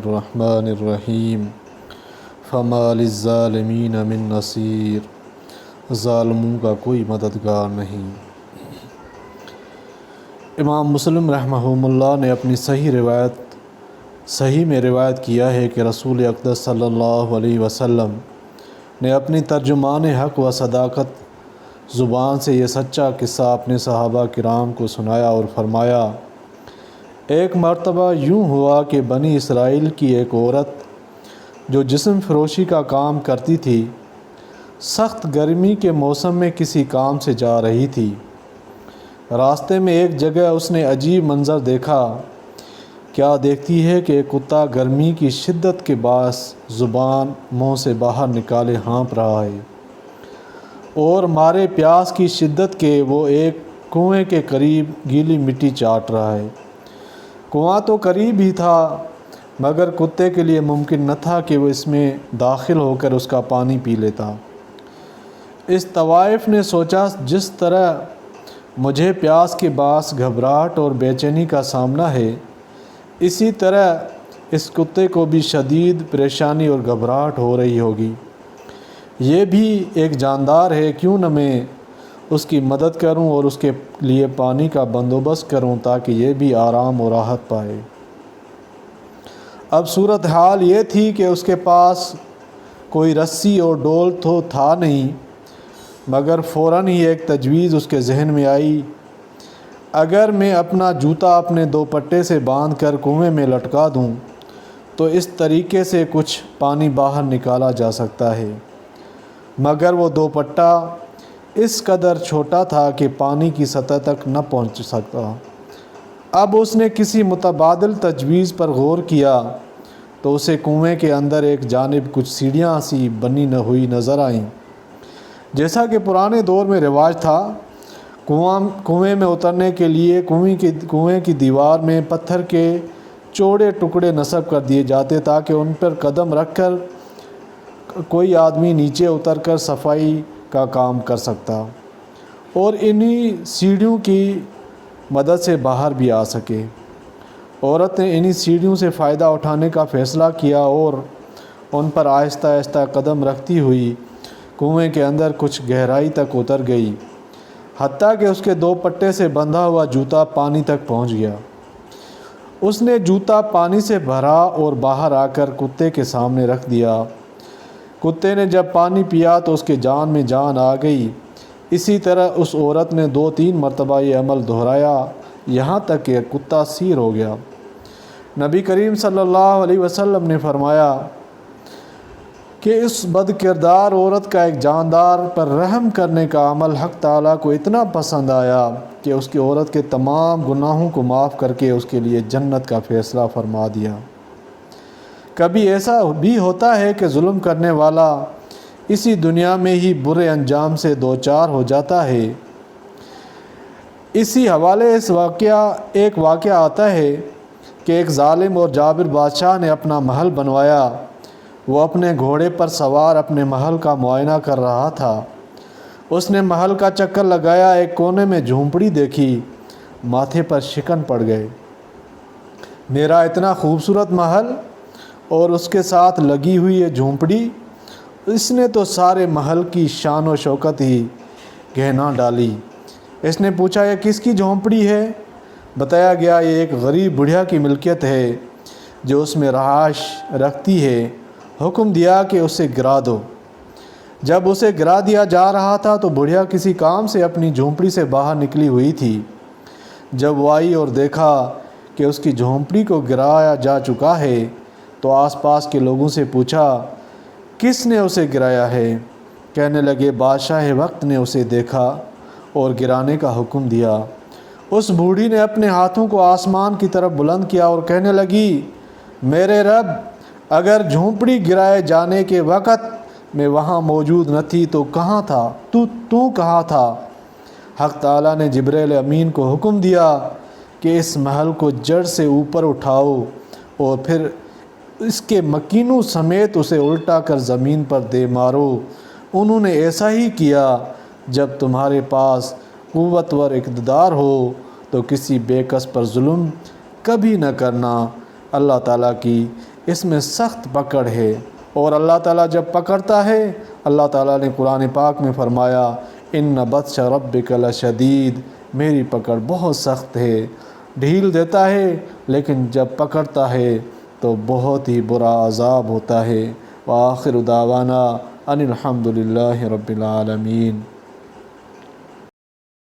الرحمن الرحیم فما للظالمین من نصیر، ظالموں کا کوئی مددگار نہیں۔ امام مسلم رحمہ اللہ نے اپنی صحیح میں روایت کیا ہے کہ رسول اقدس صلی اللہ علیہ وسلم نے اپنی ترجمان حق و صداقت زبان سے یہ سچا قصہ اپنے صحابہ کرام کو سنایا اور فرمایا، ایک مرتبہ یوں ہوا کہ بنی اسرائیل کی ایک عورت جو جسم فروشی کا کام کرتی تھی، سخت گرمی کے موسم میں کسی کام سے جا رہی تھی۔ راستے میں ایک جگہ اس نے عجیب منظر دیکھا۔ کیا دیکھتی ہے کہ ایک کتا گرمی کی شدت کے باعث زبان منہ سے باہر نکالے ہانپ رہا ہے اور مارے پیاس کی شدت کے وہ ایک کنویں کے قریب گیلی مٹی چاٹ رہا ہے۔ کنواں تو قریب ہی تھا، مگر کتے کے لیے ممکن نہ تھا کہ وہ اس میں داخل ہو کر اس کا پانی پی لیتا۔ اس طوائف نے سوچا، جس طرح مجھے پیاس کے باعث گھبراہٹ اور بے چینی کا سامنا ہے، اسی طرح اس کتے کو بھی شدید پریشانی اور گھبراہٹ ہو رہی ہوگی۔ یہ بھی ایک جاندار ہے، کیوں نہ میں اس کی مدد کروں اور اس کے لیے پانی کا بندوبست کروں تاکہ یہ بھی آرام و راحت پائے۔ اب صورتحال یہ تھی کہ اس کے پاس کوئی رسی اور ڈول تو تھا نہیں، مگر فوراً ہی ایک تجویز اس کے ذہن میں آئی، اگر میں اپنا جوتا اپنے دوپٹے سے باندھ کر کنویں میں لٹکا دوں تو اس طریقے سے کچھ پانی باہر نکالا جا سکتا ہے، مگر وہ دوپٹہ اس قدر چھوٹا تھا کہ پانی کی سطح تک نہ پہنچ سکتا۔ اب اس نے کسی متبادل تجویز پر غور کیا تو اسے کنویں کے اندر ایک جانب کچھ سیڑھیاں سی بنی ہوئی نظر آئیں۔ جیسا کہ پرانے دور میں رواج تھا، کنویں میں اترنے کے لیے کنویں کی دیوار میں پتھر کے چوڑے ٹکڑے نصب کر دیے جاتے تاکہ ان پر قدم رکھ کر کوئی آدمی نیچے اتر کر صفائی کا کام کر سکتا اور انہی سیڑھیوں کی مدد سے باہر بھی آ سکے۔ عورت نے انہی سیڑھیوں سے فائدہ اٹھانے کا فیصلہ کیا اور ان پر آہستہ آہستہ قدم رکھتی ہوئی کنویں کے اندر کچھ گہرائی تک اتر گئی، حتیٰ کہ اس کے دوپٹے سے بندھا ہوا جوتا پانی تک پہنچ گیا۔ اس نے جوتا پانی سے بھرا اور باہر آ کر کتے کے سامنے رکھ دیا۔ کتے نے جب پانی پیا تو اس کے جان میں جان آ گئی۔ اسی طرح اس عورت نے 2-3 مرتبہ یہ عمل دہرایا، یہاں تک کہ کتا سیر ہو گیا۔ نبی کریم صلی اللہ علیہ وسلم نے فرمایا کہ اس بد کردار عورت کا ایک جاندار پر رحم کرنے کا عمل حق تعالیٰ کو اتنا پسند آیا کہ اس کی عورت کے تمام گناہوں کو معاف کر کے اس کے لیے جنت کا فیصلہ فرما دیا۔ کبھی ایسا بھی ہوتا ہے کہ ظلم کرنے والا اسی دنیا میں ہی برے انجام سے دوچار ہو جاتا ہے۔ اسی حوالے ایک واقعہ آتا ہے کہ ایک ظالم اور جابر بادشاہ نے اپنا محل بنوایا۔ وہ اپنے گھوڑے پر سوار اپنے محل کا معائنہ کر رہا تھا۔ اس نے محل کا چکر لگایا، ایک کونے میں جھونپڑی دیکھی، ماتھے پر شکن پڑ گئے۔ میرا اتنا خوبصورت محل اور اس کے ساتھ لگی ہوئی یہ جھونپڑی، اس نے تو سارے محل کی شان و شوکت ہی گہنا ڈالی۔ اس نے پوچھا، یہ کس کی جھونپڑی ہے؟ بتایا گیا، یہ ایک غریب بڑھیا کی ملکیت ہے جو اس میں رہائش رکھتی ہے۔ حکم دیا کہ اسے گرا دو۔ جب اسے گرا دیا جا رہا تھا تو بڑھیا کسی کام سے اپنی جھونپڑی سے باہر نکلی ہوئی تھی۔ جب وہ آئی اور دیکھا کہ اس کی جھونپڑی کو گرایا جا چکا ہے تو آس پاس کے لوگوں سے پوچھا، کس نے اسے گرایا ہے؟ کہنے لگے، بادشاہ وقت نے اسے دیکھا اور گرانے کا حکم دیا۔ اس بوڑھی نے اپنے ہاتھوں کو آسمان کی طرف بلند کیا اور کہنے لگی، میرے رب، اگر جھونپڑی گرائے جانے کے وقت میں وہاں موجود نہ تھی تو کہاں تھا؟ تو کہاں تھا؟ حق تعالیٰ نے جبرائیل امین کو حکم دیا کہ اس محل کو جڑ سے اوپر اٹھاؤ اور پھر اس کے مکینوں سمیت اسے الٹا کر زمین پر دے مارو۔ انہوں نے ایسا ہی کیا۔ جب تمہارے پاس قوتور اقتدار ہو تو کسی بے کس پر ظلم کبھی نہ کرنا۔ اللہ تعالیٰ کی اس میں سخت پکڑ ہے، اور اللہ تعالیٰ جب پکڑتا ہے، اللہ تعالیٰ نے قرآن پاک میں فرمایا ان بطش ربک لشدید، میری پکڑ بہت سخت ہے، ڈھیل دیتا ہے لیکن جب پکڑتا ہے تو بہت ہی برا عذاب ہوتا ہے۔ وآخر دعوانا ان الحمد للہ رب العالمین۔